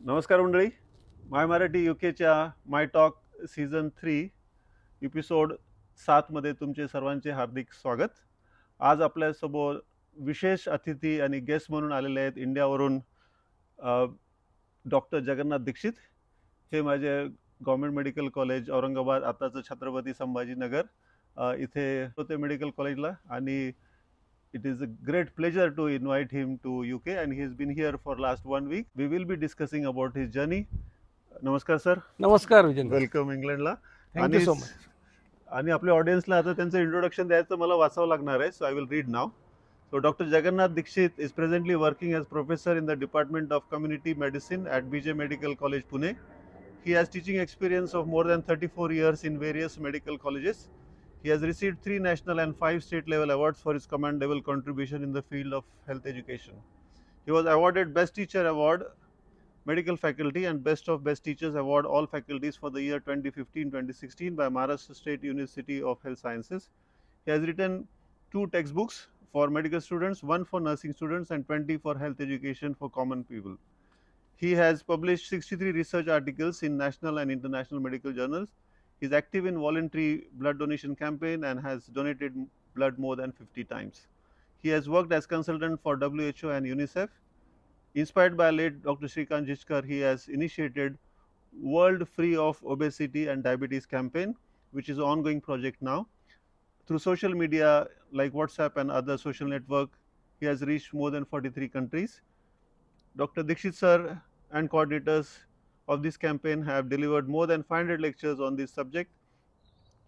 नमस्कार मंडळी. माय मराठी यूकेच्या माय talk season 3 episode 7मध्ये तुमचे सर्वांचे हार्दिक स्वागत. आज आपल्यासोबत विशेष अतिथी आणि गेस्ट म्हणून आलेले आहेत इंडियावरून डॉक्टर जगन्नाथ दीक्षित. हे माझे गव्हर्नमेंट मेडिकल कॉलेज औरंगाबाद, आताचं छत्रपती संभाजीनगर इथे होते मेडिकल कॉलेजला, आणि it is a great pleasure to invite him to UK, and he has been here for last 1 week. We will be discussing about his journey. नमस्कार सर. नमस्कार विजय. Welcome इंग्लंडला. Thank you so much. आणि आपल्या ऑडियन्सला आता त्यांचं introduction द्यायचं मला वाचावं लागणार आहे, so I will read now. So Dr. Jagannath Dixit is presently working as professor in the Department of Community Medicine at BJ Medical College, Pune. He has teaching experience of more than 34 years in various medical colleges. He has received 3 national and 5 state level awards for his commendable contribution in the field of health education. He was awarded Best Teacher Award, Medical Faculty, and Best of Best Teachers Award, all faculties, for the year 2015-2016 by Maharashtra State University of Health Sciences. He has written 2 textbooks for medical students, 1 for nursing students, and 20 for health education for common people. He has published 63 research articles in national and international medical journals. He is active in voluntary blood donation campaign and has donated blood more than 50 times. He has worked as consultant for WHO and UNICEF. Inspired by late Dr. Shrikant Jichkar, he has initiated World Free of Obesity and Diabetes campaign, which is an ongoing project now. Through social media like WhatsApp and other social network, he has reached more than 43 countries. Dr. Dixit sir and coordinators of this campaign have delivered more than 500 lectures on this subject.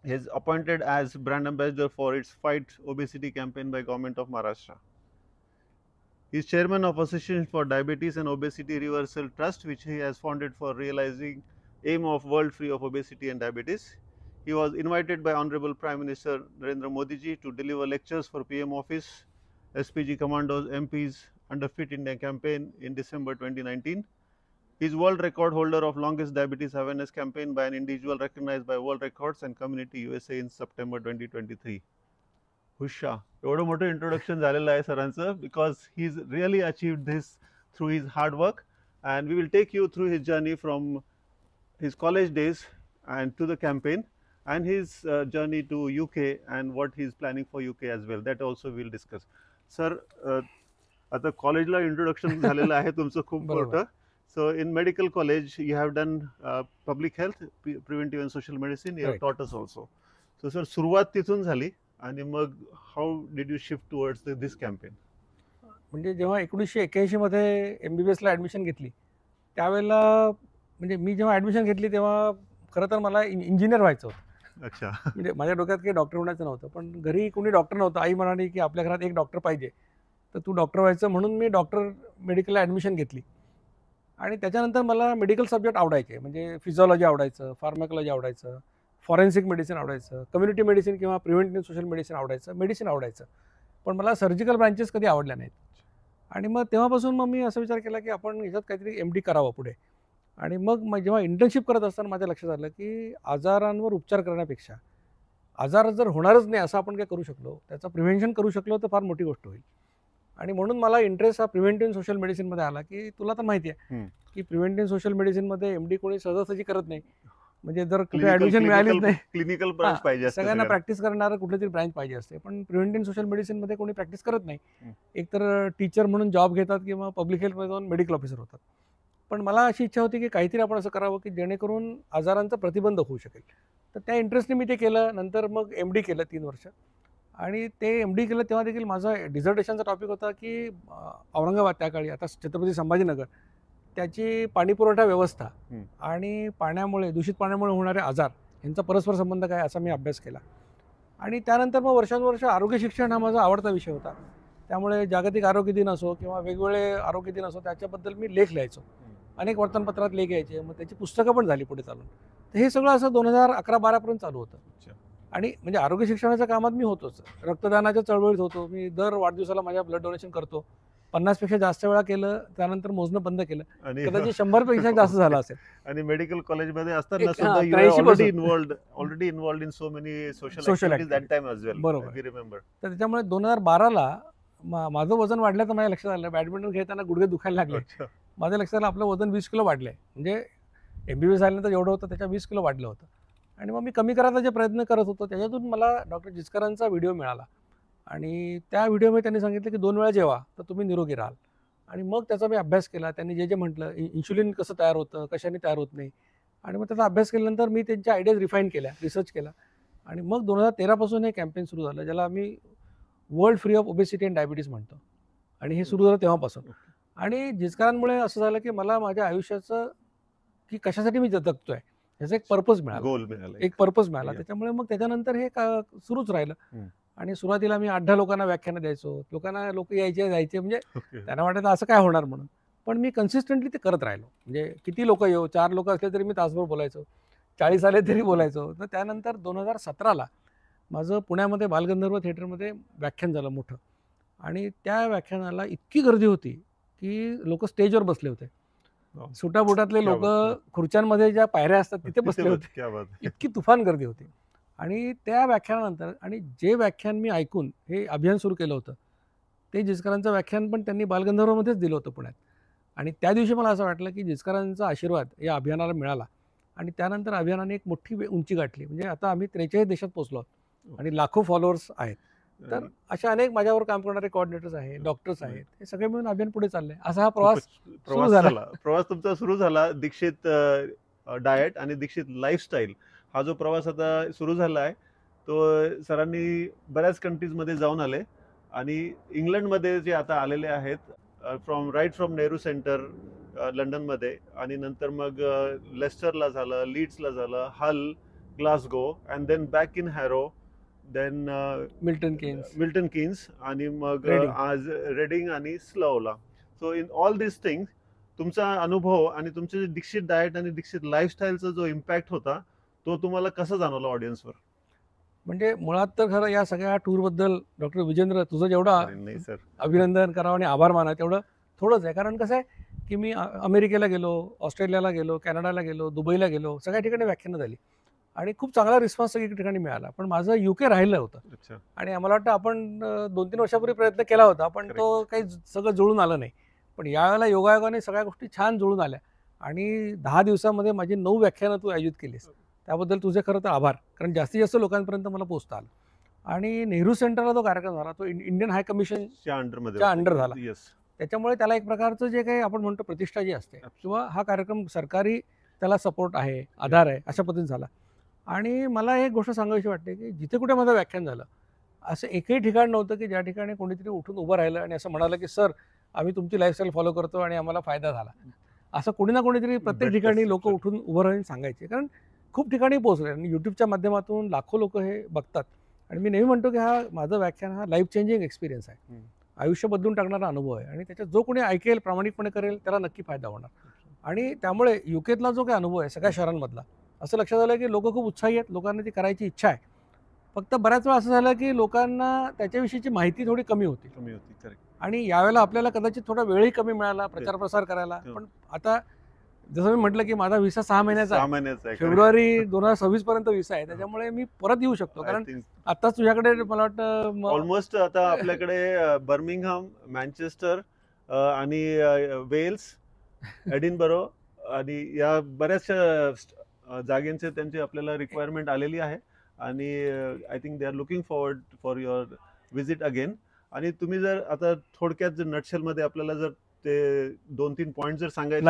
He is appointed as brand ambassador for its Fight Obesity campaign by Government of Maharashtra. He is chairman of Association for Diabetes and Obesity Reversal Trust, which he has founded for realizing aim of world free of obesity and diabetes. He was invited by Honorable Prime Minister Narendra Modi ji to deliver lectures for PM office, SPG commandos, MPs under Fit India campaign in December 2019. He is world record holder of longest diabetes awareness campaign by an individual recognized by World Records and Community USA in September 2023. हुशा, एवढं मोठं introduction झालेलं आहे सरांचं, because he is really achieved this through his hard work, and we will take you through his journey from his college days and to the campaign and his journey to UK and what he is planning for UK as well. That also we will discuss. Sir, आता कॉलेजला introduction झालेलं आहे तुमचं खूप मोठं. So in medical college you have done public health, preventive and social medicine. You have taught us also. So sir, सुरुवात तिथून झाली आणि मग how did you shift towards this campaign? म्हणजे जेव्हा 1981 मध्ये MBBS ला ॲडमिशन घेतली त्यावेळेला, म्हणजे मी जेव्हा ॲडमिशन घेतली तेव्हा खरं तर मला इंजिनियर व्हायचं होतं. अच्छा. म्हणजे माझ्या डोक्यात काही डॉक्टर होण्याचं नव्हतं, पण घरी कोणी डॉक्टर नव्हतं. आई म्हणाली की आपल्या घरात एक डॉक्टर पाहिजे, तर तू डॉक्टर व्हायचं, म्हणून मी डॉक्टर मेडिकलला ॲडमिशन घेतली. आणि त्याच्यानंतर मला मेडिकल सब्जेक्ट आवडायचे, म्हणजे फिजिओलॉजी आवडायचं, फार्माकोलॉजी आवडायचं, फॉरेन्सिक मेडिसिन आवडायचं, कम्युनिटी मेडिसिन किंवा प्रिव्हेंटिव्ह सोशल मेडिसिन आवडायचं, मेडिसिन आवडायचं, पण मला सर्जिकल ब्रांचेस कधी आवडल्या नाहीत. आणि मग तेव्हापासून मग मी असा विचार केला की आपण ह्याच्यात काहीतरी MD करावं पुढे. आणि मग जेव्हा इंटर्नशिप करत असताना माझ्या लक्षात आलं की आजारांवर उपचार करण्यापेक्षा आजार जर होणारच नाही असं आपण काय करू शकलो, त्याचं प्रिव्हेन्शन करू शकलो तर फार मोठी गोष्ट होईल. आणि म्हणून मला इंटरेस्ट हा प्रिव्हेंटिव्ह सोशल मेडिसिनमध्ये आला. की तुला तर माहिती आहे की प्रिव्हेंटिव्ह सोशल मेडिसिनमध्ये MD कोणी सहजासहजी करत नाही, म्हणजे जर कुठे ॲडमिशन मिळालीच नाही, क्लिनिकल ब्रांच पाहिजे, सगळ्यांना प्रॅक्टिस करणारं कुठली तरी ब्रांच पाहिजे असते, पण प्रिव्हेंटिव्ह सोशल मेडिसिनमध्ये कोणी प्रॅक्टिस करत नाही. एकतर टीचर म्हणून जॉब घेतात किंवा पब्लिक हेल्थमध्ये जाऊन मेडिकल ऑफिसर होतात. पण मला अशी इच्छा होती की काहीतरी आपण असं करावं की जेणेकरून आजारांचा प्रतिबंध होऊ शकेल. तर त्या इंटरेस्टने मी ते केलं. नंतर मग MD केलं 3 वर्ष, आणि ते MD केलं तेव्हा देखील माझा डिझर्टेशनचा टॉपिक होता की औरंगाबाद त्या काळी, आता छत्रपती संभाजीनगर, त्याची पाणीपुरवठा व्यवस्था आणि पाण्यामुळे, दूषित पाण्यामुळे होणारे आजार यांचा परस्पर संबंध काय, असा मी अभ्यास केला. आणि त्यानंतर मग वर्षानुवर्ष आरोग्य शिक्षण हा माझा आवडता विषय होता. त्यामुळे जागतिक आरोग्य दिन असो किंवा वेगवेगळे आरोग्य दिन असो, त्याच्याबद्दल मी लेख लिहायचो. अनेक वर्तमानपत्रात लेख यायचे, मग त्याची पुस्तकं पण झाली पुढे चालून. तर हे सगळं असं 2011-12 पर्यंत चालू होतं. आणि म्हणजे आरोग्य शिक्षणाच्या कामात मी होतोच. रक्तदानाच्या चळवळीत होतो. मी दर वाढदिवसाला माझ्या ब्लड डोनेशन करतो. 50 पेक्षा जास्त वेळा केलं, त्यानंतर मोजणं बंद केलं, कदाचित 100 पेक्षा जास्त झालं असेल. आणि मेडिकल कॉलेजमध्ये असताना सुद्धा already involved in so many social activities that time as well. बरोबर. We remember. तर त्याच्यामुळे 2012ला माझं वजन वाढलं तर माझ्या लक्षात आलं, बॅडमिंटन खेळताना गुडघे दुखायला लागले. माझ्या लक्षात आलं आपलं वजन 20 किलो वाढलं आहे. म्हणजे MBBS झाल्यानंतर जेवढं होतं त्याच्या 20 किलो वाढलं होतं. आणि मग मी कमी करायचा जे प्रयत्न करत होतो त्याच्यातून मला डॉक्टर जिचकरांचा व्हिडिओ मिळाला. आणि त्या व्हिडिओमध्ये त्यांनी सांगितलं की 2 वेळा जेवा तर तुम्ही निरोगी राहाल. आणि मग त्याचा मी अभ्यास केला. त्यांनी जे म्हटलं इन्शुलिन कसं तयार होतं, कशाने तयार होत नाही. आणि मग त्याचा अभ्यास केल्यानंतर मी त्यांच्या आयडियाज रिफाईन केल्या, रिसर्च केला. आणि मग 2013 पासून हे कॅम्पेन सुरू झालं, ज्याला आम्ही world free of obesity and diabetes म्हणतो. आणि हे सुरू झालं तेव्हापासून. आणि जिचकरांमुळे असं झालं की मला माझ्या आयुष्याचं की कशासाठी मी जगतोय ह्याचा एक पर्पज मिळाला, गोल मिळाला, एक पर्पज मिळाला. Yeah. त्याच्यामुळे मग त्याच्यानंतर हे सुरूच राहिलं. आणि सुरुवातीला मी 8-10 लोकांना व्याख्यानं द्यायचो. लोक यायचे जायचे, म्हणजे त्यांना वाटायचं असं काय होणार म्हणून. पण मी कन्सिस्टंटली ते करत राहिलो. म्हणजे किती लोक येऊ, 4 लोक असले तरी मी तासभर बोलायचो, 40 आले तरी बोलायचो. तर त्यानंतर 2017ला माझं पुण्यामध्ये बालगंधर्व थिएटरमध्ये व्याख्यान झालं मोठं. आणि त्या व्याख्यानाला इतकी गर्दी होती की लोक स्टेजवर बसले होते. सुटाबुटातले लोक खुर्च्यांमध्ये ज्या पायऱ्या असतात तिथे बसले होते. इतकी तुफान गर्दी होती. आणि त्या व्याख्यानानंतर आणि जे व्याख्यान मी ऐकून हे अभियान सुरू केलं होतं ते जिचकरांचं व्याख्यान पण त्यांनी बालगंधर्वमध्येच दिलं होतं पुण्यात. आणि त्या दिवशी मला असं वाटलं की जिचकरांचा आशीर्वाद या अभियानाला मिळाला. आणि त्यानंतर अभियानाने एक मोठी उंची गाठली. म्हणजे आता आम्ही 43 देशात पोहोचलो आहोत आणि लाखो फॉलोअर्स आहेत. तर अशा अनेक माझ्यावर काम करणारे कोऑर्डिनेटर्स आहेत, डॉक्टर्स आहेत, हे सगळे मिळून अभियान पुढे चाललंय. असा हा प्रवास तुमचा सुरू झाला. दीक्षित डाएट आणि दीक्षित लाईफस्टाईल हा जो प्रवास आता सुरू झाला आहे तो सरांनी बऱ्याच कंट्रीजमध्ये जाऊन आले. आणि इंग्लंडमध्ये जे आता आलेले आहेत फ्रॉम नेहरू सेंटर लंडनमध्ये, आणि नंतर मग लेस्टरला झालं, लीड्सला झालं, Hull, Glasgow, and then back in Harrow, then Milton Keynes, आणि मग आज रेडिंग आणि स्लोवला. So in all this thing तुमचा अनुभव आणि तुमचे जे दीक्षित डाएट आणि दीक्षित लाईफस्टाईलचा जो इम्पॅक्ट होता तो तुम्हाला कसा जाणवला ऑडियन्सवर? म्हणजे मुळात तर खरं या सगळ्या टूरबद्दल डॉक्टर विजेंद्र तुझं जेवढं अभिनंदन करावं आणि आभार माना तेवढं थोडंच आहे. कारण कसं आहे की मी अमेरिकेला गेलो, ऑस्ट्रेलियाला गेलो, कॅनडाला गेलो, दुबईला गेलो, सगळ्या ठिकाणी व्याख्यानं झाली आणि खूप चांगला रिस्पॉन्स सगळ्या ठिकाणी मिळाला. पण माझं UK राहिलं होतं. आणि आम्हाला वाटतं आपण 2-3 वर्षापूर्वी प्रयत्न केला होता पण तो काही सगळं जुळून आलं नाही. पण यावेळेला योगायोगाने सगळ्या गोष्टी छान जुळून आल्या. आणि 10 दिवसामध्ये माझी 9 व्याख्यानं तू आयोजित केलीस, त्याबद्दल तुझे खरं तर आभार. कारण जास्तीत जास्त लोकांपर्यंत मला पोहोचता आलं. आणि नेहरू सेंटरला जो कार्यक्रम झाला तो इंडियन हाय कमिशनच्या अंडर झाला. त्याच्यामुळे त्याला एक प्रकारचं जे काही आपण म्हणतो प्रतिष्ठा जी असते किंवा हा कार्यक्रम सरकारी त्याला सपोर्ट आहे, आधार आहे, अशा पद्धतीने झाला. आणि मला एक गोष्ट सांगायची वाटते की जिथे कुठे माझं व्याख्यान झालं असं एकही ठिकाण नव्हतं की ज्या ठिकाणी कोणीतरी उठून उभं राहिलं आणि असं म्हणालं की सर आम्ही तुमची लाईफस्टाईल फॉलो करतो आणि आम्हाला फायदा झाला. असं कोणी ना कोणीतरी प्रत्येक ठिकाणी लोक उठून उभं राहून सांगायचे. कारण खूप ठिकाणी पोहोचले आणि यूट्यूबच्या माध्यमातून लाखो लोक हे बघतात. आणि मी नेहमी म्हणतो की हा माझं व्याख्यान हा लाईफ चेंजिंग एक्सपिरियन्स आहे, आयुष्य बदलून टाकणारा अनुभव आहे. आणि त्याच्यात जो कोणी ऐकेल, प्रामाणिकपणे करेल त्याला नक्की फायदा होणार. आणि त्यामुळे UKतला जो काही अनुभव आहे सगळ्या शहरांमधला असं लक्षात आलं की लोक खूप उत्साही आहेत, लोकांना ती करायची इच्छा आहे. फक्त बऱ्याच वेळा असं झालं की लोकांना त्याच्याविषयीची माहिती थोडी कमी होती. आणि यावेळेला आपल्याला कदाचित थोडा वेळही कमी मिळाला प्रचार प्रसार करायला. पण आता जसं मी म्हटलं की माझा व्हिसा 6 महिन्याचा आहे, फेब्रुवारी 2026 पर्यंत व्हिसा आहे. त्याच्यामुळे मी परत येऊ शकतो. कारण आताच तुझ्याकडे मला वाटतं ऑलमोस्ट आता आपल्याकडे बर्मिंगहम, मँचेस्टर आणि वेल्स, एडिनबरो आणि या बऱ्याचशा जागेंचे त्यांची आपल्याला रिक्वायरमेंट आलेली आहे. आणि I think they are looking forward for your visit again. आणि तुम्ही जर आता थोडक्यात जर नटशेलमध्ये आपल्याला जर ते 2-3 पॉईंट जर सांगायचे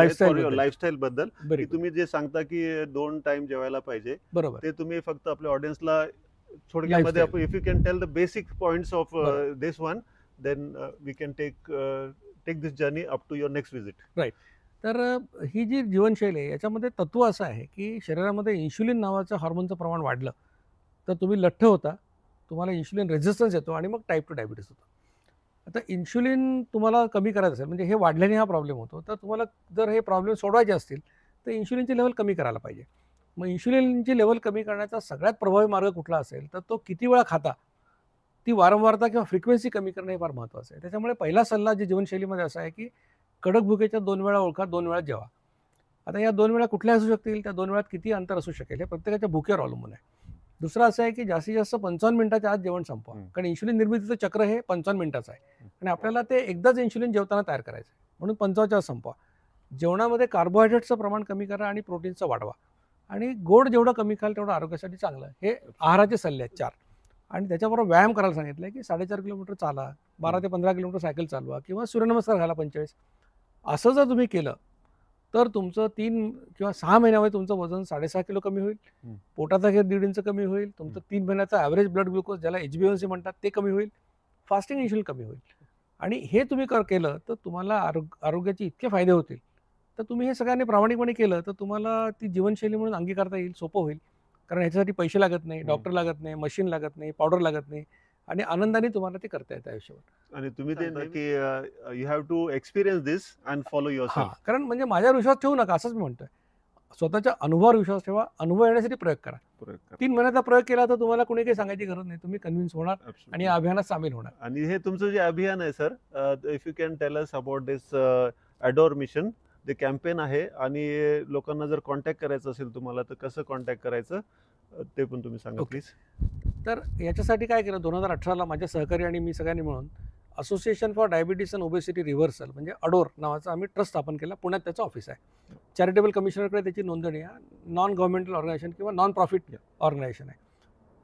लाईफस्टाईल बद्दल की तुम्ही जे सांगता की 2 टाइम जेवायला पाहिजे, ते तुम्ही फक्त आपल्या ऑडियन्सला थोडक्यामध्ये if you can tell the basic points of this one then we can take this journey up to your next visit. Right. तर ही जी जीवनशैली आहे याच्यामध्ये तत्व असं आहे की शरीरामध्ये इन्शुलिन नावाचं हार्मोनचं प्रमाण वाढलं तर तुम्ही लठ्ठ होता, तुम्हाला इन्शुलिन रेझिस्टन्स येतो आणि मग टाईप 2 डायबिटीस होतो. आता इन्शुलिन तुम्हाला कमी करायचं असेल म्हणजे हे वाढल्याने हा प्रॉब्लेम होतो, तर तुम्हाला जर हे प्रॉब्लेम सोडवायचे असतील तर इन्शुलिनची लेवल कमी करायला पाहिजे. मग इन्शुलिनची लेवल कमी करण्याचा सगळ्यात प्रभावी मार्ग कुठला असेल तर तो किती वेळा खाता, ती वारंवारता किंवा फ्रिक्वेन्सी कमी करणं हे फार महत्त्वाचं आहे. त्याच्यामुळे पहिला सल्ला जी जीवनशैलीमध्ये असा आहे की कडक भुकेच्या 2 वेळा ओळखा, 2 वेळा जेवा. आता या 2 वेळा कुठल्या असू शकतील, त्या 2 वेळात किती अंतर असू शकेल हे प्रत्येकाच्या भुकेवर अवलंबून आहे. दुसरं असं आहे की जास्तीत जास्त 55 मिनिटाच्या आत जेवण संपवा. कारण इन्शुलिन निर्मितीचं चक्र हे 55 मिनिटाचं आहे आणि आपल्याला ते एकदाच इन्शुलिन जेवताना तयार करायचं आहे म्हणून 55च्या आत संपवा. जेवणामध्ये कार्बोहायड्रेटचं प्रमाण कमी करा आणि प्रोटीनचं वाढवा. आणि गोड जेवढं कमी खाल तेवढं आरोग्यासाठी चांगलं आहे. हे आहाराचे सल्ले आहेत 4. आणि त्याच्याबरोबर व्यायाम करायला सांगितलं आहे की 4.5 किलोमीटर चाला, 12 ते 15 किलोमीटर सायकल चालवा किंवा सूर्यनमस्कार घाला 45. असं जर तुम्ही केलं तर तुमचं 3 किंवा 6 महिन्यामध्ये तुमचं वजन 6.5 किलो कमी होईल, पोटाचा घेर 1.5 इंच कमी होईल, तुमचं 3 महिन्याचा ॲव्हरेज ब्लड ग्लुकोज ज्याला HbA1c म्हणतात ते कमी होईल, फास्टिंग इन्शुलिन कमी होईल. आणि हे तुम्ही केलं तर तुम्हाला आरोग्याचे इतके फायदे होतील. तर तुम्ही हे सगळ्यांनी प्रामाणिकपणे केलं तर तुम्हाला ती जीवनशैली म्हणून अंगीकारता येईल, सोपं होईल. कारण ह्याच्यासाठी पैसे लागत नाही, डॉक्टर लागत नाही, मशीन लागत नाही, पावडर लागत नाही आणि आनंदाने तुम्हाला ते करता येतं आयुष्यावर. आणि तुम्ही ते की you have to experience this and follow yourself. कारण म्हणजे माझ्यावर विश्वास ठेवू नका असंच मी म्हणतोय. स्वतःच्या अनुभवावर विश्वास ठेवा, अनुभव येण्यासाठी प्रयोग करा. 3 महिन्याचा प्रयोग केला तर तुम्हाला कोणी काही सांगायची गरज नाही, तुम्ही कन्व्हिन्स होणार आणि या अभियानात सामील होणार. आणि हे तुमचं जे अभियान आहे sir, if you can tell us about this adore mission, ते कॅम्पेन आहे आणि लोकांना जर कॉन्टॅक्ट करायचं असेल तुम्हाला तर कसं कॉन्टॅक्ट करायचं ते पण तुम्ही सांगा प्लीज. तर याच्यासाठी काय केलं, 2018ला माझ्या सहकारी आणि मी सगळ्यांनी मिळून association for diabetes and obesity reversal म्हणजे अडोर नावाचा आम्ही ट्रस्ट स्थापन केला. पुण्यात त्याचं ऑफिस आहे. चॅरिटेबल कमिशनरकडे त्याची नोंदणी आहे. नॉन गव्हर्नमेंटल ऑर्गनायझेशन किंवा नॉन प्रॉफिट ऑर्गनायझेशन आहे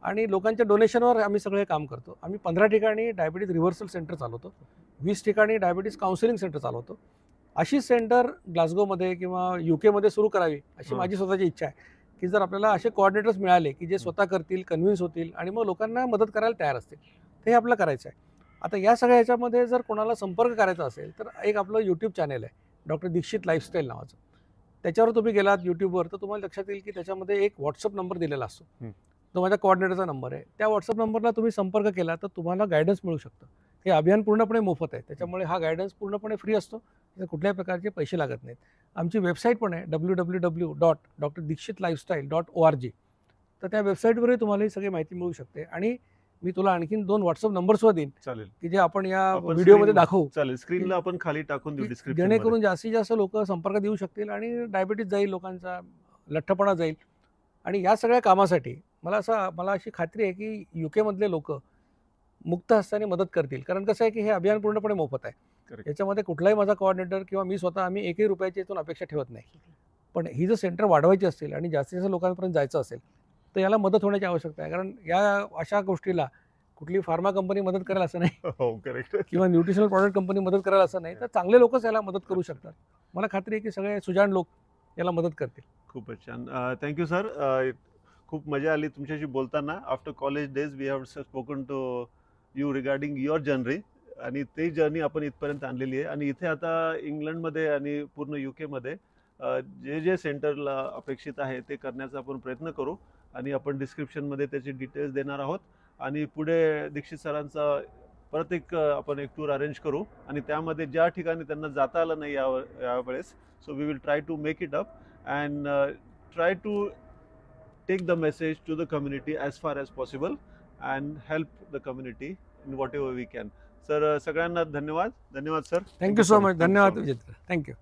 आणि लोकांच्या डोनेशनवर आम्ही सगळे काम करतो. आम्ही 15 ठिकाणी डायबिटीज रिव्हर्सल सेंटर चालवतो, 20 ठिकाणी डायबिटीज काउन्सिलिंग सेंटर चालवतो. अशी सेंटर ग्लासगोमध्ये किंवा UK सुरू करावी अशी माझी स्वतःची इच्छा आहे की जर आपल्याला असे कोऑर्डिनेटर्स मिळाले की जे स्वतः करतील, कन्व्हिन्स होतील आणि मग लोकांना मदत करायला तयार असतील, ते आपलं करायचं आहे. आता या सगळ्या ह्याच्यामध्ये जर कोणाला संपर्क करायचा असेल तर एक आपलं यूट्यूब चॅनल आहे डॉक्टर दीक्षित लाईफस्टाईल नावाचं. त्याच्यावर तुम्ही गेलात यूट्यूबवर तर तुम्हाला लक्षात येईल की त्याच्यामध्ये एक व्हॉट्सअप नंबर दिलेला असतो. तो माझ्या कोऑर्डिनेटरचा नंबर आहे. त्या व्हॉट्सअप नंबरला तुम्ही संपर्क केला तर तुम्हाला गायडन्स मिळू शकतं. हे अभियान पूर्णपणे मोफत आहे, त्याच्यामुळे हा गायडन्स पूर्णपणे फ्री असतो. कुठल्याही प्रकारचे पैसे लागत नाहीत. आमची वेबसाईट पण आहे www.drdikshitLifestyle.org. तर त्या वेबसाईटवरही तुम्हाला ही सगळी माहिती मिळू शकते आणि मी तुला आणखीन 2 व्हॉट्सअप नंबरसुद्धा देईन. चालेल की जे आपण या व्हिडिओमध्ये दाखवू. चालेल, स्क्रीनला आपण खाली टाकून देऊ डिस्क्रिप्शन, जेणेकरून जास्तीत जास्त लोक संपर्कात येऊ शकतील आणि डायबिटीज जाईल, लोकांचा लठ्ठपणा जाईल. आणि या सगळ्या कामासाठी मला अशी खात्री आहे की UK मधले लोक मुक्त हस्ताने मदत करतील. कारण कसं आहे की हे अभियान पूर्णपणे मोफत आहे. याच्यामध्ये कुठलाही माझा कोऑर्डिनेटर किंवा मी स्वतः आम्ही 1ही रुपयाची यातून अपेक्षा ठेवत नाही. पण ही जर सेंटर वाढवायची असतील आणि जास्तीत जास्त लोकांपर्यंत जायचं असेल तर याला मदत होण्याची आवश्यकता आहे. कारण या अशा गोष्टीला कुठली फार्मा कंपनी मदत करेल असं नाही, हो करेक्ट, किंवा न्यूट्रिशनल प्रॉडक्ट कंपनी मदत करेल असं नाही. तर चांगले लोकच याला मदत करू शकतात. मला खात्री आहे की सगळे सुजाण लोक याला मदत करतील. खूपच छान, थँक्यू सर. खूप मजा आली तुमच्याशी बोलताना. After college days we have spoken to you regarding your journey आणि ती जर्नी आपण इथपर्यंत आणलेली आहे. आणि इथे आता इंग्लंडमध्ये आणि पूर्ण UK जे जे सेंटरला अपेक्षित आहे ते करण्याचा आपण प्रयत्न करू आणि आपण डिस्क्रिप्शनमध्ये त्याची डिटेल्स देणार आहोत. आणि पुढे दीक्षित सरांचा परत आपण एक टूर अरेंज करू आणि त्यामध्ये ज्या ठिकाणी त्यांना जाता आलं नाही यावेळेस, so we will try to make it up and try to take the message to the community as far as possible and help the community in whatever we can. Sir सगळ्यांना धन्यवाद. धन्यवाद sir. Thank you so much. धन्यवाद Vijendra. Thank you.